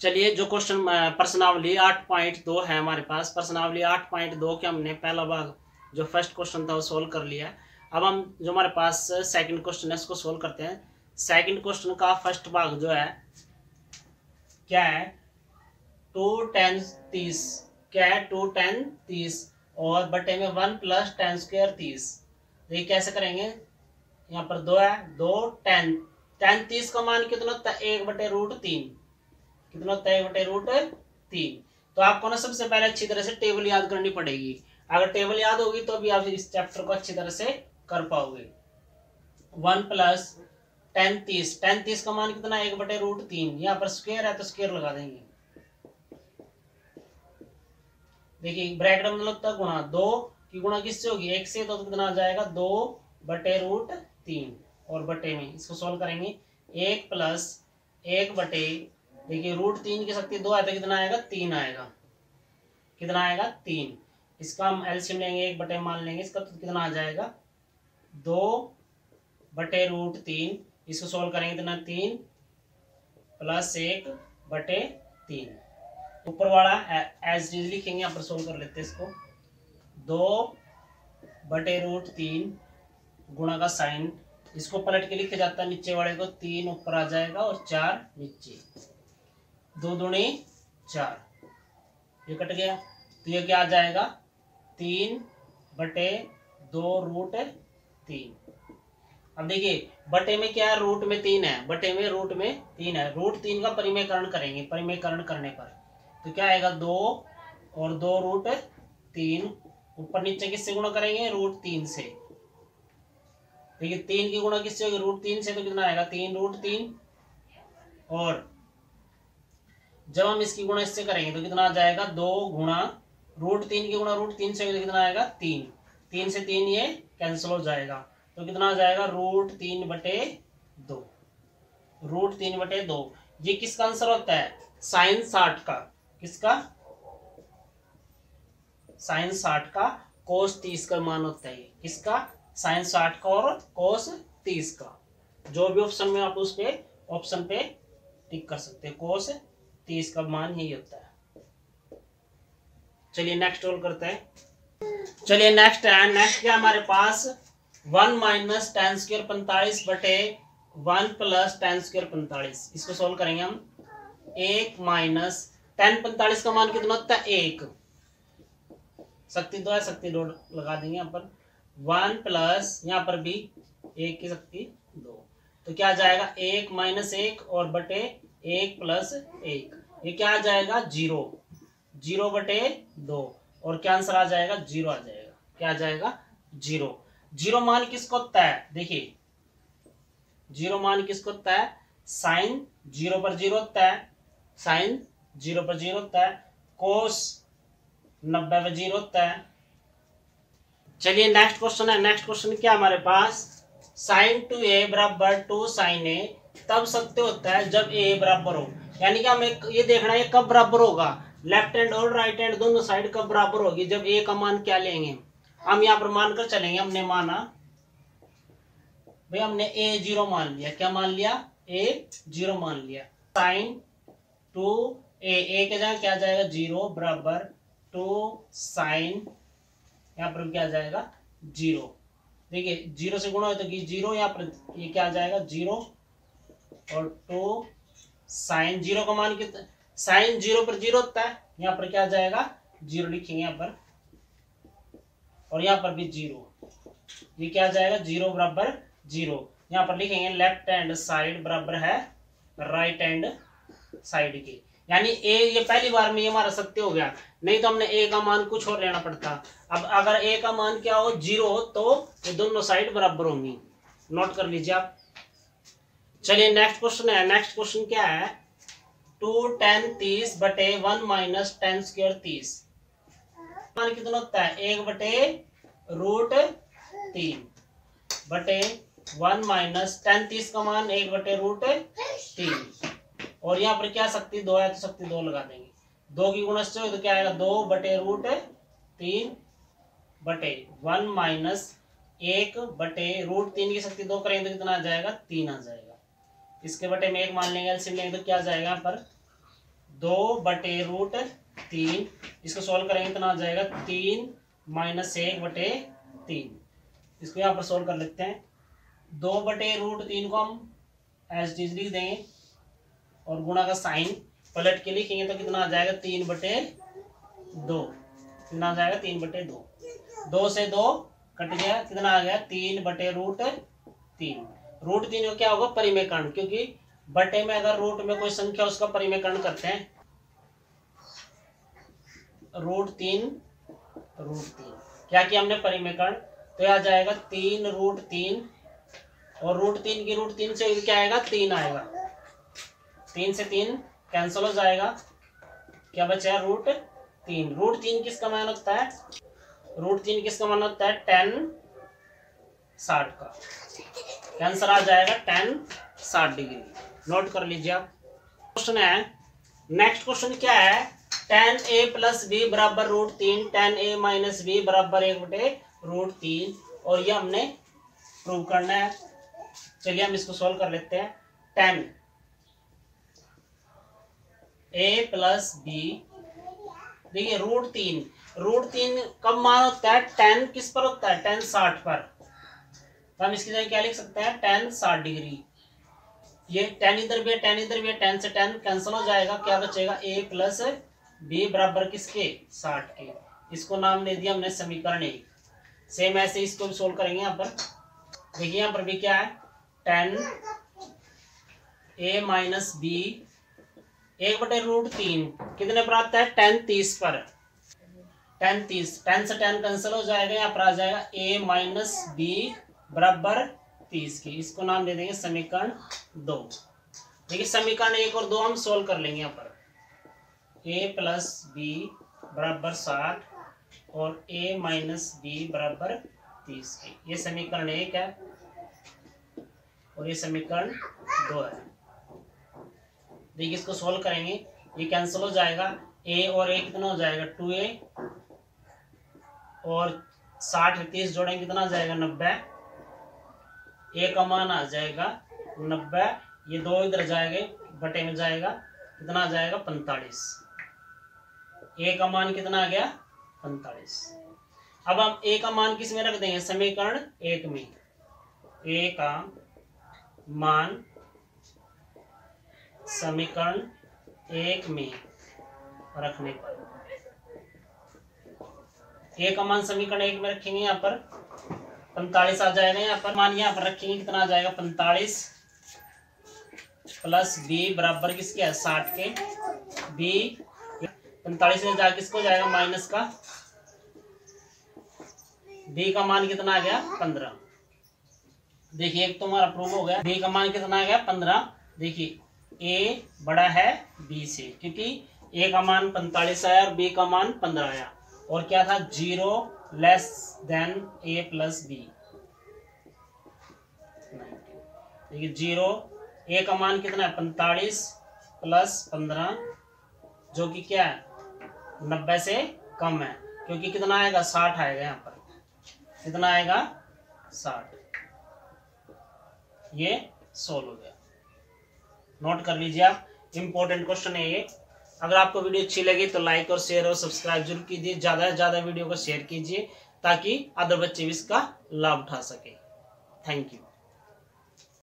चलिए जो क्वेश्चन प्रश्नावली 8.2 है हमारे पास। प्रश्नावली 8.2 के हमने पहला भाग जो फर्स्ट क्वेश्चन था वो सोल्व कर लिया है। अब हम जो हमारे पास सेकंड क्वेश्चन है उसको सोल्व करते हैं। सेकंड क्वेश्चन का फर्स्ट भाग जो है क्या है, 2 10 30 क्या है, 2 10 30 और बटे में 1 + 10 स्क्वायर 30। तो ये कैसे करेंगे, यहाँ पर 2 है, 2 10 10 30 का मान कितना होता है 1/√3। कितना होता है 1/√3। तो आपको ना सबसे पहले अच्छी तरह से टेबल याद करनी पड़ेगी। अगर टेबल याद होगी तो भी आप इस चैप्टर को अच्छी तरह से कर पाओगे। 1 + 10 30 10 30 का मान कितना 1/√3। यहाँ पर स्क्वायर है तो स्क्वायर लगा देंगे। देखिए ब्रैकेट में मतलब होता है गुणा, 2 की गुणा किससे होगी 1 से, तो कितना आ जाएगा 2/√3 और बटे में इसको सोल्व करेंगे 1 + 1 बटे, देखिए √3 की शक्ति 2 है तो कितना आएगा 3 आएगा। कितना आएगा 3। इसका हम एलसीएम लेंगे 1 बटे मान लेंगे इसका, तो कितना आ जाएगा 2/√3। इसको सोल्व करेंगे कितना 3 + 1/3। ऊपर वाला एज इज लिखेंगे, यहाँ पर सोल्व कर लेते हैं इसको। 2/√3 गुणा का साइन, इसको पलट के लिखा जाता है नीचे वाले को, 3 ऊपर आ जाएगा और 4 नीचे, 2 दूनी 4, ये कट गया। तो ये क्या आ जाएगा 3/2√3। अब देखिए बटे में क्या है, रूट में 3 है, बटे में रूट में 3 है। √3 का परिमेयकरण करेंगे, परिमेयकरण करने पर तो क्या आएगा 2 और 2√3, ऊपर नीचे किससे गुणा करेंगे √3 से। देखिए 3 की गुणा किससे होगी √3 से, तो कितना आएगा 3√3। और जब हम इसकी गुणा इससे करेंगे तो कितना आ जाएगा 2 गुणा √3 की गुणा √3 से कितना आएगा 3। 3 से 3 ये कैंसिल हो जाएगा, तो कितना आ जाएगा √3/2। √3/2 ये किसका आंसर होता है sin 60 का। किसका sin 60 का cos 30 का मान होता है। किसका sin 60 का और cos 30 का। जो भी ऑप्शन में आप उस पे ऑप्शन पे टिक कर सकते हैं, cos 30 का मान यही होता है। चलिए नेक्स्ट रोल करते हैं। चलिए नेक्स्ट है, नेक्स्ट क्या हमारे पास 1 - 10 स्क्वायर 45 बटे 1 + 10 स्क्वायर 45। इसको सोल्व करेंगे हम। 1 - 10 45 का मान कितना होता है 1, शक्ति 2 है, शक्ति 2 लगा देंगे यहाँ पर। 1 प्लस यहाँ पर भी 1 की शक्ति 2, तो क्या आ जाएगा 1 - 1 और बटे 1 + 1, ये क्या आ जाएगा 0, 0/2 और क्या आंसर आ जाएगा 0 आ जाएगा। क्या आ जाएगा 0। 0 मान किसको होता है, देखिए 0 मान किसको होता है साइन 0/0 होता है, साइन 0/0 होता है, कोस 90/0 होता है। चलिए नेक्स्ट क्वेश्चन है। नेक्स्ट क्वेश्चन क्या हमारे पास, sin 2a = 2 sin a तब सत्य होता है जब a बराबर हो। यानी कि हमें ये देखना है कब बराबर होगा, लेफ्ट हैंड और राइट हैंड दोनों साइड कब बराबर होगी, जब a का मान क्या लेंगे हम यहाँ पर मानकर चलेंगे। हमने माना भाई, हमने a 0 मान लिया। क्या मान लिया a 0 मान लिया। sin 2a के जगह क्या जाएगा 0 बराबर 2 sin, यहाँ पर क्या आ जाएगा 0। देखिए 0 से गुणा हो तो 0, यहाँ पर ये क्या आ जाएगा 0 और 2 sin 0 का मान कितना, sin 0/0 होता है, यहाँ पर क्या आ जाएगा 0 लिखेंगे यहाँ पर, और यहाँ पर भी 0, ये क्या आ जाएगा 0 बराबर 0। यहाँ पर लिखेंगे लेफ्ट हैंड साइड बराबर है राइट हैंड साइड के, यानी ए ये पहली बार में ये हमारा सत्य हो गया, नहीं तो हमने ए का मान कुछ और लेना पड़ता। अब अगर ए का मान क्या हो 0 हो तो ये दोनों साइड बराबर होंगी, नोट कर लीजिए आप। चलिए नेक्स्ट क्वेश्चन है। नेक्स्ट क्वेश्चन क्या है 2 10 30 बटे 1 - 10 स्क्वायर 30। मान कितना होता है 1/√3 बटे 1 - 10 30 का मान 1/√3, और यहाँ पर क्या शक्ति 2 है तो शक्ति 2 लगा देंगे। 2 की गुणा से तो क्या आएगा 2/√3 बटे 1 - 1/√3 की शक्ति 2 करेंगे तो कितना आ जाएगा 3 आ जाएगा। इसके बटे में 1 मान लेंगे, एलसीएम लेंगे तो क्या आ जाएगा यहाँ पर 2/√3। इसको सॉल्व करेंगे कितना आ जाएगा 3 - 1/3। इसको यहाँ पर सॉल्व कर लेते हैं। 2/√3 को हम एज इट इज लिख देंगे और गुणा का साइन पलट के लिखेंगे तो कितना आ जाएगा 3/2। कितना आ जाएगा 3/2। 2 से 2 कट गया, कितना आ गया 3/√3। √3 का क्या होगा परिमेयकरण, क्योंकि बटे में अगर रूट में कोई संख्या उसका परिमेयकरण करते हैं √3 क्या किया हमने परिमेयकरण, तो आ जाएगा 3√3 और √3 की √3 से क्या आएगा 3 आएगा। 3 से 3 कैंसिल हो जाएगा, क्या बचा √3। √3 किसका मान होता है, √3 किसका मान होता है tan 60 का। आंसर आ जाएगा tan 60 डिग्री। नोट कर लीजिए आप। क्वेश्चन है, नेक्स्ट क्वेश्चन क्या है, tan a + b बराबर √3, tan a - b बराबर 1/√3 और ये हमने प्रूव करना है। चलिए हम इसको सॉल्व कर लेते हैं। tan a + b, देखिए √3 कब मान होता है, tan किस पर होता है tan 60 पर, तो हम इसकी जगह क्या लिख सकते हैं tan 60 डिग्री। ये tan इधर भी है, tan इधर भी है, tan से tan कैंसिल हो जाएगा, क्या बचेगा a + b बराबर किसके 60 के। इसको नाम दे दिया हमने समीकरण 1। सेम ऐसे इसको भी सोल्व करेंगे। यहाँ पर देखिए, यहाँ पर भी क्या है tan a - b 1/√3 कितने पर आता है tan 30 पर। tan 30, tan से tan कैंसिल हो जाएगा, यहाँ पर आ जाएगा a - b बराबर 30 की। इसको नाम दे देंगे समीकरण 2। देखिए समीकरण 1 और 2 हम सोल्व कर लेंगे। यहाँ पर a + b बराबर 60 और a - b बराबर 30 की। ये समीकरण 1 है और ये समीकरण 2 है। देखिए इसको सोल्व करेंगे, ये कैंसिल हो जाएगा, a और a कितना हो जाएगा 2a और 60 30 जोड़ेंगे कितना आ जाएगा 90। a का मान आ जाएगा 90, ये 2 इधर जाएंगे बटे में जाएगा, कितना आ जाएगा 45। a का मान कितना आ गया 45। अब हम a का मान किस में रख देंगे समीकरण 1 में। a का मान समीकरण 1 में रखने पर, a का मान समीकरण 1 में रखेंगे, यहाँ पर 45 आ जाएगा। यहाँ पर मान यहाँ पर रखेंगे, कितना आ जाएगा 45 + b बराबर किसके है 60 के। b 45 में जा किसको जाएगा माइनस का, b का मान कितना आ गया 15। देखिए एक तो हमारा प्रूव हो गया, b का मान कितना आ गया 15। देखिए a बड़ा है b से, क्योंकि a का मान 45 आया और b का मान 15 आया, और क्या था 0 < a + b। देखिए 0, a का मान कितना है 45 + 15 जो कि क्या है 90 से कम है, क्योंकि कितना आएगा 60 आएगा। यहाँ पर कितना आएगा 60। ये सोल्व हो गया। नोट कर लीजिए आप, इंपॉर्टेंट क्वेश्चन है ये। अगर आपको वीडियो अच्छी लगी तो लाइक और शेयर और सब्सक्राइब जरूर कीजिए। ज़्यादा से ज़्यादा वीडियो को शेयर कीजिए ताकि अदर बच्चे भी इसका लाभ उठा सके। Thank you.